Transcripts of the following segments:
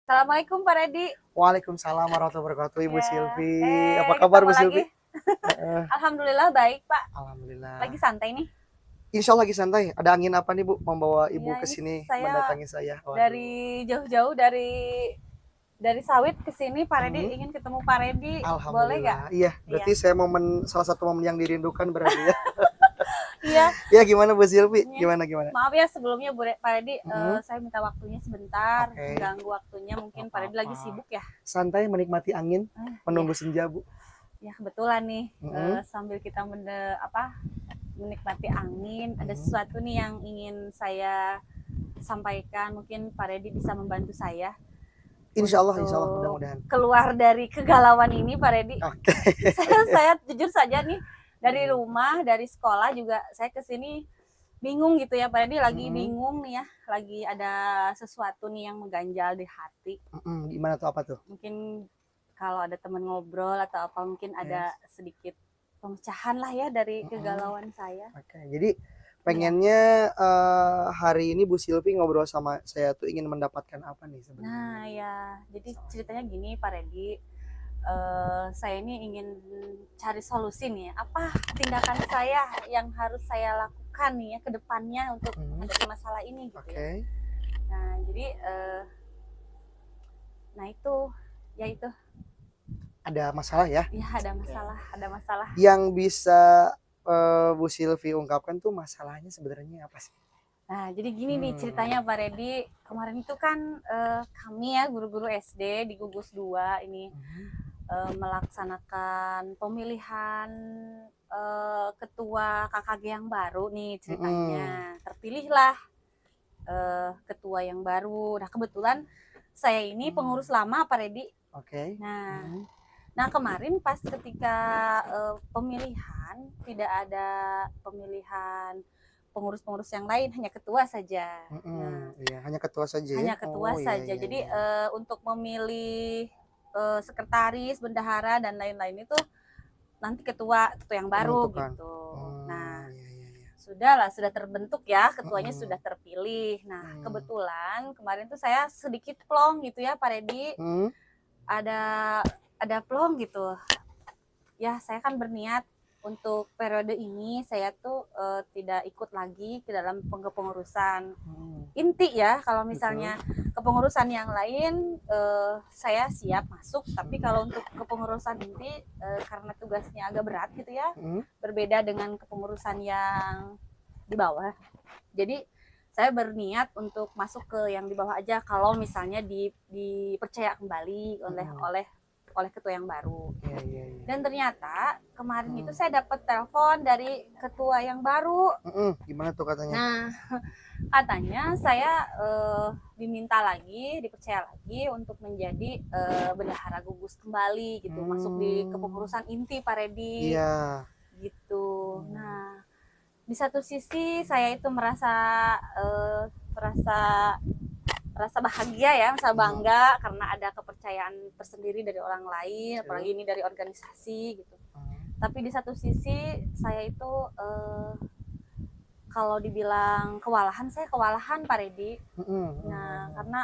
Assalamualaikum Pak Redi. Waalaikumsalam warahmatullahi wabarakatuh, Ibu Ya, Silvi. Apa kabar ketemu Bu lagi. Silvi? Heeh, Alhamdulillah baik Pak. Lagi alhamdulillah. santai nih. Insya Allah lagi santai. Ada angin apa nih Bu membawa Iya Ibu ke ini sini saya mendatangi saya? Waduh. dari jauh-jauh dari sawit ke sini Pak Redi Mhm. ingin ketemu Pak Redi. Boleh nggak? Alhamdulillah. Iya, Iya. berarti saya salah satu momen yang dirindukan berarti ya. Iya. Ya gimana Bu Silvi? Iya. Gimana? Maaf ya sebelumnya Pak Redi, Mhm. saya minta waktunya sebentar, Oke. mengganggu waktunya mungkin Nggak Pak Redi lagi apa-apa. sibuk ya. Santai menikmati angin, Iya, menunggu senja Bu. ya kebetulan nih Mhm. sambil kita menikmati angin, ada Mhm. sesuatu nih yang ingin saya sampaikan, mungkin Pak Redi bisa membantu saya Insya Allah, untuk mudah-mudahan. keluar dari kegalauan ini Pak Redi. Oke. Saya jujur saja nih, dari Mhm. rumah, dari sekolah juga saya ke sini bingung gitu ya Pak Redi, lagi Mhm. bingung nih ya, lagi ada sesuatu nih yang mengganjal di hati. Mhm. Gimana tuh, apa tuh? Mungkin kalau ada teman ngobrol atau apa, mungkin Yes. ada sedikit pemecahan lah ya dari Mhm. kegalauan saya. Oke, jadi Iya. pengennya hari ini Bu Silvi ngobrol sama saya tuh ingin mendapatkan apa nih sebenarnya? Nah ya, jadi Sama saya. ceritanya gini Pak Redi, saya ini ingin cari solusi nih, apa tindakan saya yang harus saya lakukan nih ya ke depannya untuk menghadapi masalah ini gitu ya. Oke. Nah jadi, nah itu, ya itu, Ada masalah ya? ya ada masalah. Yang bisa Bu Silvi ungkapkan tuh masalahnya sebenarnya apa sih? Nah jadi gini nih ceritanya Pak Redi, kemarin itu kan kami ya guru-guru SD di Gugus 2 ini melaksanakan pemilihan ketua KKG yang baru nih ceritanya. Terpilihlah ketua yang baru. Nah kebetulan saya ini pengurus lama Pak Redi. Oke. Nah kemarin pas ketika pemilihan, tidak ada pemilihan pengurus-pengurus yang lain, hanya ketua saja. Nah, Iya, hanya ketua saja ya? hanya ketua Oh iya saja. iya Jadi iya. untuk memilih sekretaris, bendahara dan lain-lain itu nanti ketua yang baru Menentukan. gitu. Oh Nah, iya iya iya. sudah terbentuk ya, ketuanya sudah terpilih. Nah, kebetulan kemarin tuh saya sedikit plong gitu ya Pak Redi. Ada plong gitu. Ya, saya kan berniat untuk periode ini saya tuh tidak ikut lagi ke dalam kepengurusan inti ya. Kalau misalnya kepengurusan yang lain saya siap masuk, tapi kalau untuk kepengurusan inti karena tugasnya agak berat gitu ya, berbeda dengan kepengurusan yang di bawah. Jadi saya berniat untuk masuk ke yang di bawah aja kalau misalnya dipercaya kembali oleh ketua yang baru. Dan ternyata kemarin itu saya dapat telepon dari ketua yang baru. Gimana tuh katanya? Nah, katanya saya diminta lagi, dipercaya lagi untuk menjadi bendahara gugus kembali gitu, masuk di kepengurusan inti Pak Redi. Iya. Gitu. Nah, di satu sisi saya itu merasa bahagia ya, merasa bangga karena ada kepercayaan tersendiri dari orang lain, apalagi ini dari organisasi gitu. Tapi di satu sisi saya itu kalau dibilang kewalahan, saya kewalahan Pak Redi. Nah, karena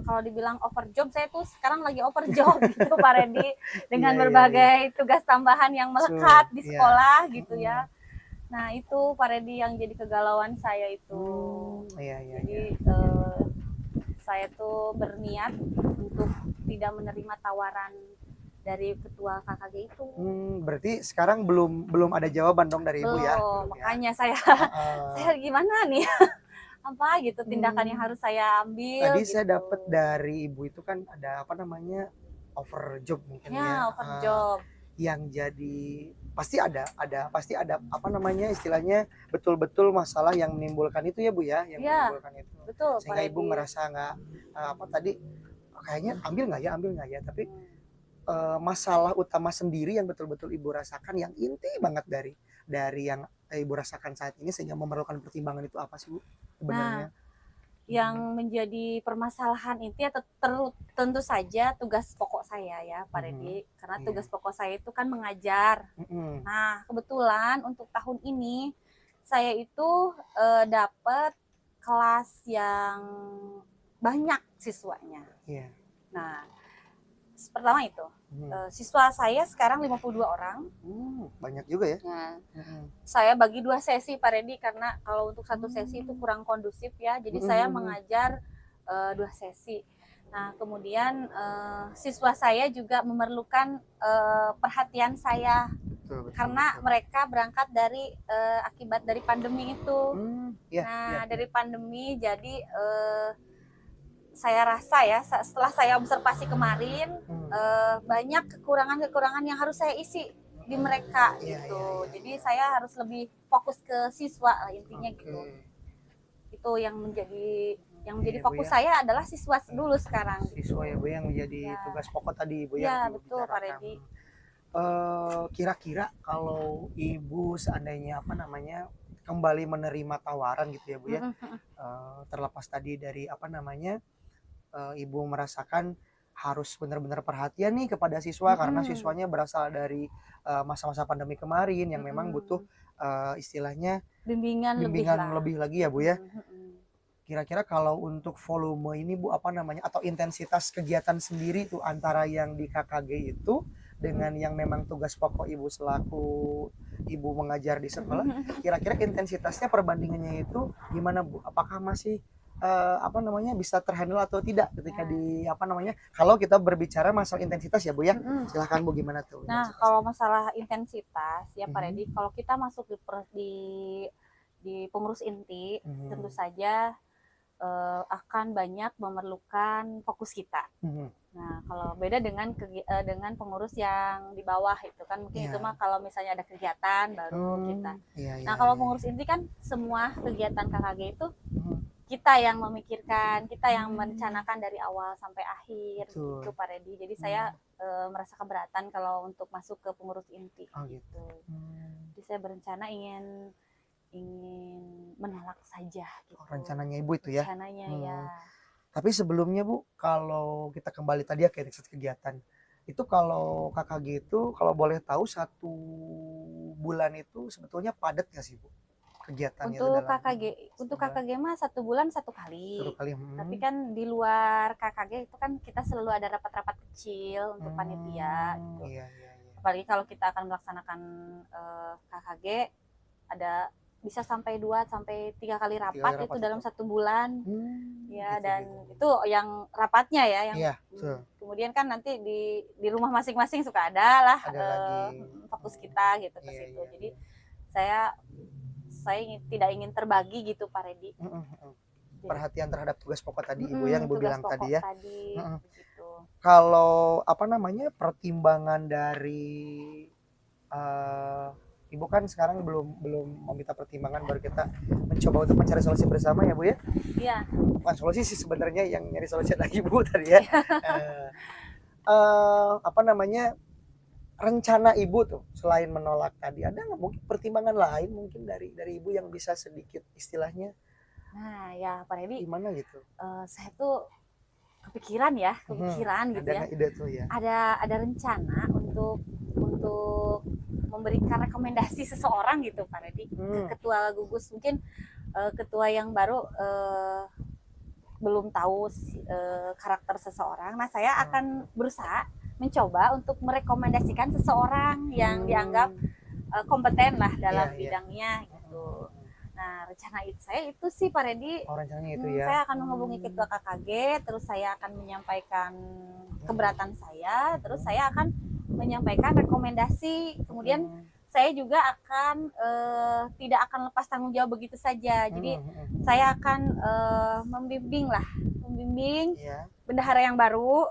kalau dibilang overjob, saya tuh sekarang lagi overjob gitu Pak Redi, dengan berbagai tugas tambahan yang melekat di sekolah gitu ya. Nah itu Pak Redi yang jadi kegalauan saya itu. Jadi saya tuh berniat untuk tidak menerima tawaran dari ketua KKG itu. Berarti sekarang belum ada jawaban dong dari Ibu ya? Belum, makanya saya gimana nih? Apa gitu tindakan yang harus saya ambil? Tadi gitu. saya dapat dari Ibu itu kan ada apa namanya overjob mungkin ya? Overjob. Yang jadi pasti ada apa namanya istilahnya betul-betul masalah yang menimbulkan itu ya Bu ya? Yang menimbulkan itu. Betul, Sehingga Ibu ngerasa nggak apa tadi kayaknya ambil nggak ya? Tapi masalah utama sendiri yang betul-betul Ibu rasakan yang inti banget dari yang Ibu rasakan saat ini sehingga memerlukan pertimbangan itu apa sih Bu sebenarnya? Nah, yang menjadi permasalahan inti ya tentu saja tugas pokok saya ya Pak Redi, karena tugas pokok saya itu kan mengajar. Nah kebetulan untuk tahun ini saya itu dapat kelas yang banyak siswanya. Nah, pertama itu siswa saya sekarang 52 orang. Banyak juga ya. Nah, saya bagi 2 sesi Pak Redi, karena kalau untuk satu sesi itu kurang kondusif ya. Jadi saya mengajar 2 sesi. Nah, kemudian siswa saya juga memerlukan perhatian saya. Betul, karena betul. Mereka berangkat dari akibat dari pandemi itu. Ya. Dari pandemi, jadi saya rasa ya, setelah saya observasi kemarin, banyak kekurangan-kekurangan yang harus saya isi di mereka gitu. Jadi saya harus lebih fokus ke siswa lah intinya gitu. Itu yang menjadi fokus saya adalah siswa dulu sekarang. Siswa ya Bu, yang menjadi tugas pokok tadi Ibu ya. Betul Pak Redi. Kira-kira kalau Ibu seandainya kembali menerima tawaran gitu ya Bu ya, terlepas tadi dari Ibu merasakan harus benar-benar perhatian nih kepada siswa karena siswanya berasal dari masa-masa pandemi kemarin yang memang butuh istilahnya bimbingan lebih lagi ya Bu ya. Kira-kira kalau untuk volume ini Bu atau intensitas kegiatan sendiri tuh antara yang di KKG itu dengan yang memang tugas pokok Ibu selaku Ibu mengajar di sekolah, kira-kira intensitasnya perbandingannya itu gimana Bu? Apakah masih bisa terhandle atau tidak ketika kalau kita berbicara masalah intensitas ya Bu ya. Silahkan Bu, gimana tuh? Nah, kalau masalah intensitas ya Pak Redi, kalau kita masuk di pengurus inti, tentu saja akan banyak memerlukan fokus kita. Nah, kalau beda dengan pengurus yang di bawah itu kan mungkin itu mah kalau misalnya ada kegiatan baru kita. Nah, kalau pengurus inti kan semua kegiatan KKG itu kita yang memikirkan, kita yang merencanakan dari awal sampai akhir gitu Pak Redi. Jadi saya merasa keberatan kalau untuk masuk ke pengurus inti gitu. Jadi saya berencana ingin menolak saja gitu. Rencananya Ibu itu ya. Rencananya ya. Tapi sebelumnya Bu, kalau kita kembali tadi ya ke kegiatan itu, kalau KKG itu kalau boleh tahu 1 bulan itu sebetulnya padat nggak sih Bu kegiatannya? Untuk KKG mah 1 bulan 1 kali. Tapi kan di luar KKG itu kan kita selalu ada rapat-rapat kecil untuk panitia gitu. Apalagi kalau kita akan melaksanakan KKG, ada bisa sampai 2 sampai 3 kali rapat itu dalam 1 bulan. Dan itu yang rapatnya ya, yang kemudian kan nanti di rumah masing-masing suka ada lah fokus kita gitu ke situ. Jadi saya tidak ingin terbagi gitu Pak Redi. Perhatian terhadap tugas pokok tadi Ibu yang Ibu bilang tadi ya. Begitu. Kalau pertimbangan dari Ibu kan sekarang belum meminta pertimbangan, baru kita mencoba untuk mencari solusi bersama ya Bu ya. Iya. Bukan solusi sih sebenarnya, yang nyari solusi lagi Ibu tadi ya. Rencana Ibu tuh selain menolak tadi, ada nggak mungkin pertimbangan lain mungkin dari Ibu yang bisa sedikit istilahnya? Nah ya Pak Redi, gimana gitu? Saya tuh kepikiran gitu ya. Ide tuh ya. Ada rencana untuk memberikan rekomendasi seseorang gitu Pak Redi ke ketua gugus. Mungkin ketua yang baru belum tahu karakter seseorang. Nah, saya akan berusaha mencoba untuk merekomendasikan seseorang yang dianggap kompeten lah dalam bidangnya gitu. Nah, rencana saya itu sih Pak Redi. Rencananya itu ya. Saya akan menghubungi ketua KKG, terus saya akan menyampaikan keberatan saya, terus saya akan menyampaikan rekomendasi. Kemudian saya juga akan tidak akan lepas tanggung jawab begitu saja. Jadi saya akan membimbing bendahara yang baru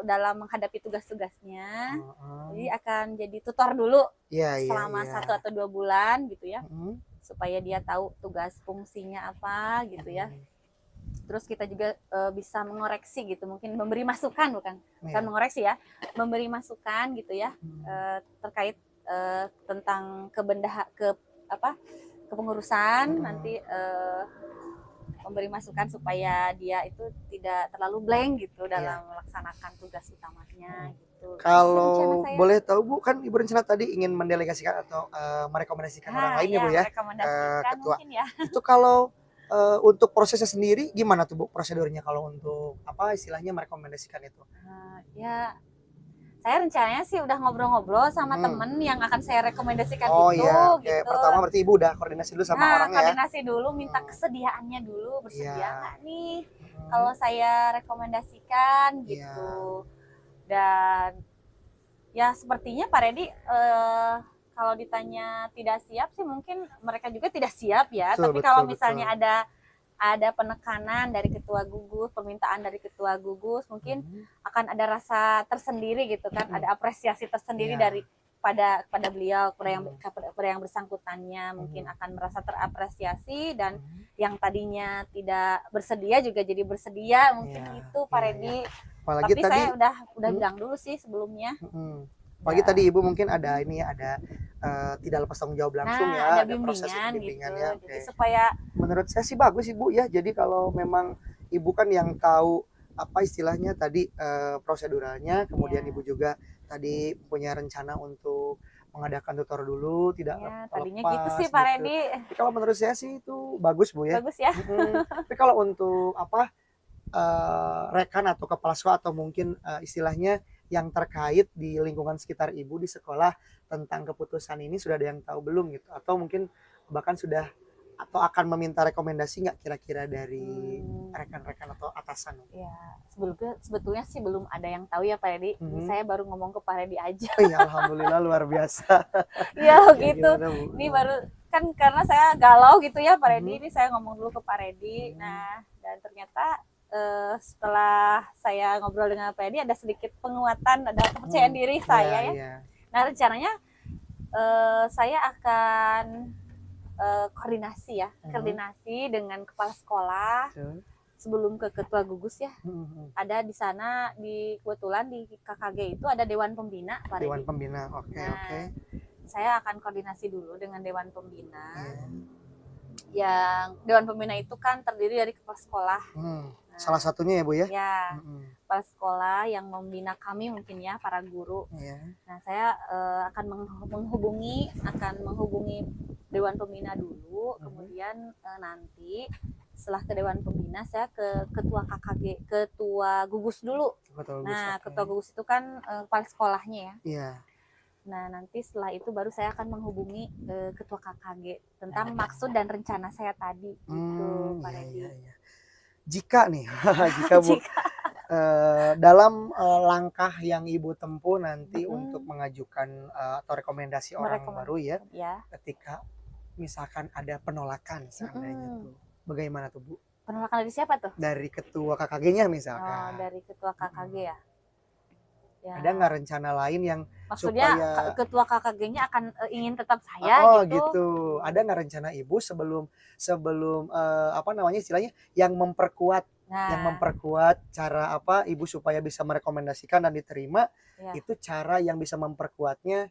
dalam menghadapi tugas-tugasnya. Jadi akan jadi tutor dulu selama 1 atau 2 bulan gitu ya, supaya dia tahu tugas fungsinya apa gitu ya. Terus kita juga bisa mengoreksi gitu, mungkin memberi masukan, bukan mengoreksi ya, memberi masukan gitu ya, terkait tentang kepengurusan. Nanti memberi masukan supaya dia itu tidak terlalu blank gitu dalam melaksanakan tugas utamanya gitu. Kalau boleh tahu Bu, kan Ibu rencana tadi ingin mendelegasikan atau merekomendasikan orang lain ya Bu ya, ketua. Mungkin ya. Itu kalau Untuk prosesnya sendiri gimana tuh Bu prosedurnya kalau untuk apa istilahnya merekomendasikan itu? Ya saya rencananya sih udah ngobrol-ngobrol sama temen yang akan saya rekomendasikan Oh itu ya, oke. gitu. Pertama berarti Ibu udah koordinasi dulu sama Nah, orangnya ya? koordinasi dulu, minta kesediaannya dulu, bersedia Iya. nggak nih kalau saya rekomendasikan Iya. gitu. Dan ya sepertinya Pak Redi kalau ditanya tidak siap sih mungkin mereka juga tidak siap ya. Betul, Tapi betul, kalau betul. misalnya ada penekanan dari ketua gugus, permintaan dari ketua gugus, mungkin akan ada rasa tersendiri gitu kan, ada apresiasi tersendiri Iya. dari pada beliau, kepada yang bersangkutannya mungkin akan merasa terapresiasi, dan yang tadinya tidak bersedia juga jadi bersedia, mungkin Iya, itu Pak iya, Redi. Apalagi Tapi tadi saya udah bilang dulu sih sebelumnya. Apalagi Ya. tadi Ibu mungkin ada ini ya, ada tidak lepas tanggung jawab langsung Nah, ya, ada proses bimbingan bimbingan gitu. ya. Jadi Oke. supaya Menurut saya sih bagus Ibu ya. Jadi kalau memang Ibu kan yang tahu apa istilahnya tadi proseduralnya, kemudian ya, Ibu juga tadi punya rencana untuk mengadakan tutor dulu, tidak ya tadinya gitu lepas sih Pak gitu. Redi. Tapi kalau menurut saya sih itu bagus Bu ya. Bagus ya. Tapi kalau untuk apa rekan atau kepala sekolah atau mungkin istilahnya yang terkait di lingkungan sekitar Ibu di sekolah tentang keputusan ini sudah ada yang tahu belum gitu? Atau mungkin bahkan sudah atau akan meminta rekomendasi nggak kira-kira dari rekan-rekan atau atasan? Ya, sebetulnya sih belum ada yang tahu ya Pak Redi. Saya baru ngomong ke Pak Redi aja. Oh ya, alhamdulillah luar biasa. Iya Ya, gitu. gimana, Bu? Ini baru kan karena saya galau gitu ya Pak Redi. Ini saya ngomong dulu ke Pak Redi. Nah, dan ternyata setelah saya ngobrol dengan Pak Redi ada sedikit penguatan, ada kepercayaan diri saya ya. Iya. Nah, rencananya saya akan koordinasi dengan kepala sekolah sebelum ke ketua gugus ya. Ada di sana, kebetulan di KKG itu ada Dewan Pembina Pak Redi. Dewan Pembina, oke. Saya akan koordinasi dulu dengan Dewan Pembina. Yang Dewan Pembina itu kan terdiri dari kepala sekolah. Salah satunya ya Bu ya? Ya, kepala sekolah yang membina kami mungkin ya, para guru. Nah, saya akan menghubungi Dewan Pembina dulu, kemudian nanti setelah ke Dewan Pembina saya ke ketua KKG, ketua gugus dulu. Nah, ketua gugus itu kan kepala sekolahnya ya. Iya. Nah, nanti setelah itu baru saya akan menghubungi ketua KKG tentang maksud dan rencana saya tadi gitu, Pak Redi. Jika nih, jika Bu dalam langkah yang Ibu tempuh nanti untuk mengajukan atau rekomendasi orang baru ya, ketika misalkan ada penolakan seandainya tuh, bagaimana tuh Bu? Penolakan dari siapa tuh? Dari ketua KKG-nya misalkan. Oh, dari ketua KKG ya. Ya. Ada nggak rencana lain yang maksudnya supaya ketua KKG-nya akan ingin tetap saya gitu. Ada nggak rencana Ibu sebelum apa namanya istilahnya yang memperkuat cara apa Ibu supaya bisa merekomendasikan dan diterima, itu cara yang bisa memperkuatnya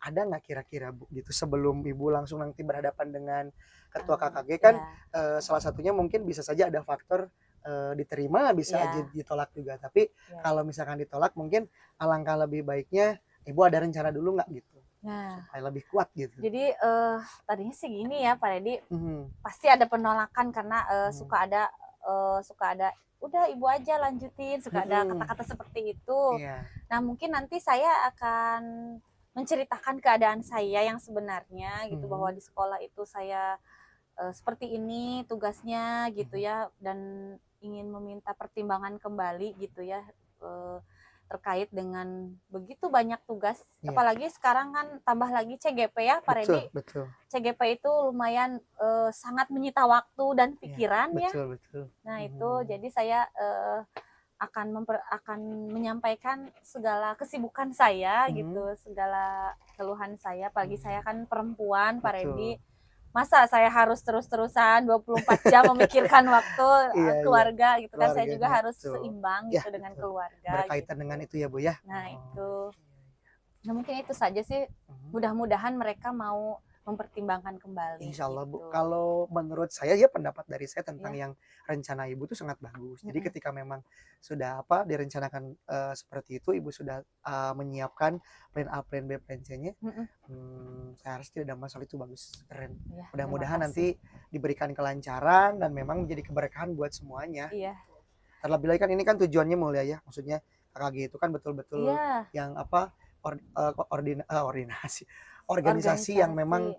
ada nggak kira-kira Bu gitu sebelum Ibu langsung nanti berhadapan dengan ketua KKG kan salah satunya mungkin bisa saja ada faktor diterima, bisa aja ditolak juga, tapi kalau misalkan ditolak mungkin alangkah lebih baiknya Ibu ada rencana dulu nggak gitu supaya lebih kuat gitu. Jadi tadinya sih gini ya Pak Redi, pasti ada penolakan karena suka ada udah Ibu aja lanjutin, suka ada kata-kata seperti itu. Nah, mungkin nanti saya akan menceritakan keadaan saya yang sebenarnya gitu, bahwa di sekolah itu saya seperti ini tugasnya gitu ya, dan ingin meminta pertimbangan kembali gitu ya terkait dengan begitu banyak tugas, apalagi sekarang kan tambah lagi CGP ya Pak Redi. Betul. CGP itu lumayan sangat menyita waktu dan pikiran ya. Betul. Nah itu jadi saya akan menyampaikan segala kesibukan saya gitu, segala keluhan saya, apalagi saya kan perempuan Pak Redi. Masa saya harus terus-terusan 24 jam memikirkan waktu keluarga gitu kan, saya juga harus seimbang gitu dengan keluarga. Berkaitan dengan itu ya Bu ya. Nah itu, nah mungkin itu saja sih, mudah-mudahan mereka mau mempertimbangkan kembali. Insya Allah Bu, gitu. kalau menurut saya ya pendapat dari saya tentang yang rencana Ibu itu sangat bagus. Jadi ketika memang sudah direncanakan seperti itu, Ibu sudah menyiapkan plan A, plan B, plan C-nya, saya harus tidak ada masalah, itu bagus, keren. Ya, Mudah-mudahan nanti diberikan kelancaran dan memang menjadi keberkahan buat semuanya. Iya. Terlebih lagi kan ini kan tujuannya mulia ya, maksudnya KKG itu kan betul-betul yang organisasi yang memang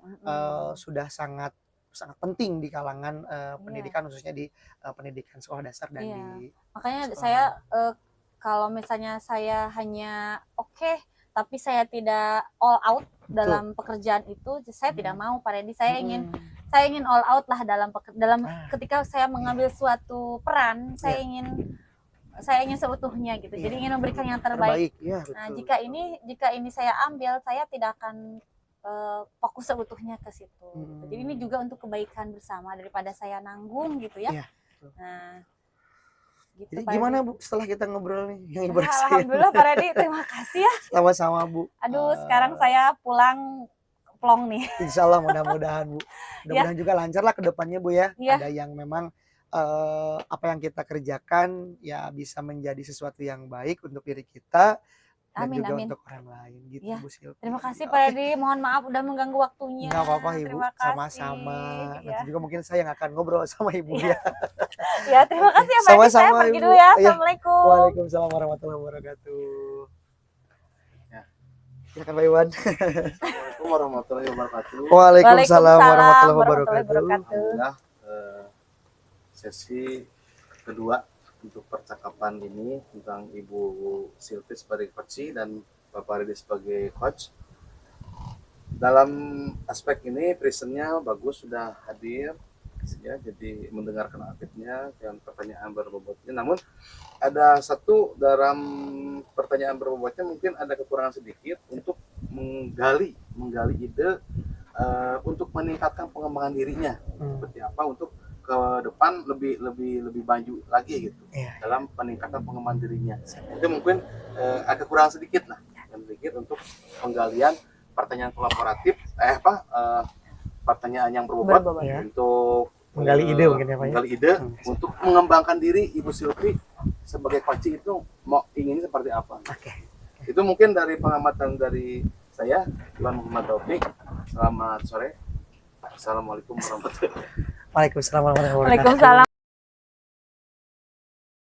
sudah sangat penting di kalangan pendidikan, khususnya di pendidikan sekolah dasar dan di makanya sekolah. saya kalau misalnya saya hanya tapi saya tidak all out dalam pekerjaan itu, saya tidak mau Pak Redi. Saya ingin all out lah dalam ketika saya mengambil suatu peran, saya ingin seutuhnya gitu. Jadi ingin memberikan yang terbaik. Ya, nah, jika ini saya ambil, saya tidak akan fokus seutuhnya ke situ. Jadi ini juga untuk kebaikan bersama daripada saya nanggung gitu ya. Nah, gitu. Jadi gimana Bu setelah kita ngobrol nih yang Ibu rasain? Alhamdulillah Pak Redi, terima kasih ya. Sama-sama Bu. Aduh, sekarang saya pulang plong nih. Insya Allah mudah-mudahan Bu. Mudah-mudahan juga lancar lah ke depannya Bu ya. Ada yang memang apa yang kita kerjakan ya bisa menjadi sesuatu yang baik untuk diri kita dan juga untuk orang lain gitu Bu Silvi. Terima kasih Pak Redi, mohon maaf udah mengganggu waktunya. Nggak apa-apa Ibu, sama-sama. Nanti juga mungkin saya yang akan ngobrol sama Ibu ya. Ya, terima kasih ya Pak Redi, saya pergi dulu ya. Assalamualaikum. Waalaikumsalam warahmatullahi wabarakatuh. Silakan Pak Iwan. Assalamualaikum warahmatullahi wabarakatuh. Waalaikumsalam warahmatullahi wabarakatuh. Alhamdulillah, sesi kedua untuk percakapan ini tentang Ibu Silvi sebagai coach dan Bapak Redi sebagai coach. Dalam aspek ini presentnya bagus, sudah hadir ya, jadi mendengarkan aktifnya dan pertanyaan berbobotnya. Namun ada satu dalam pertanyaan berbobotnya mungkin ada kekurangan sedikit untuk menggali ide untuk meningkatkan pengembangan dirinya seperti apa untuk ke depan lebih maju lagi gitu dalam peningkatan pengembangan dirinya. Itu mungkin ada kurang sedikit lah, untuk penggalian pertanyaan kolaboratif pertanyaan yang berbobot untuk menggali ide mungkin ya Pak. Menggali ide untuk mengembangkan diri Ibu Silvi sebagai coaching itu ingin seperti apa. Itu mungkin dari pengamatan dari saya, Iwan Muhammad Taufik. Selamat sore. Assalamualaikum warahmatullahi wabarakatuh. Waalaikumsalam warahmatullahi wabarakatuh. Waalaikumsalam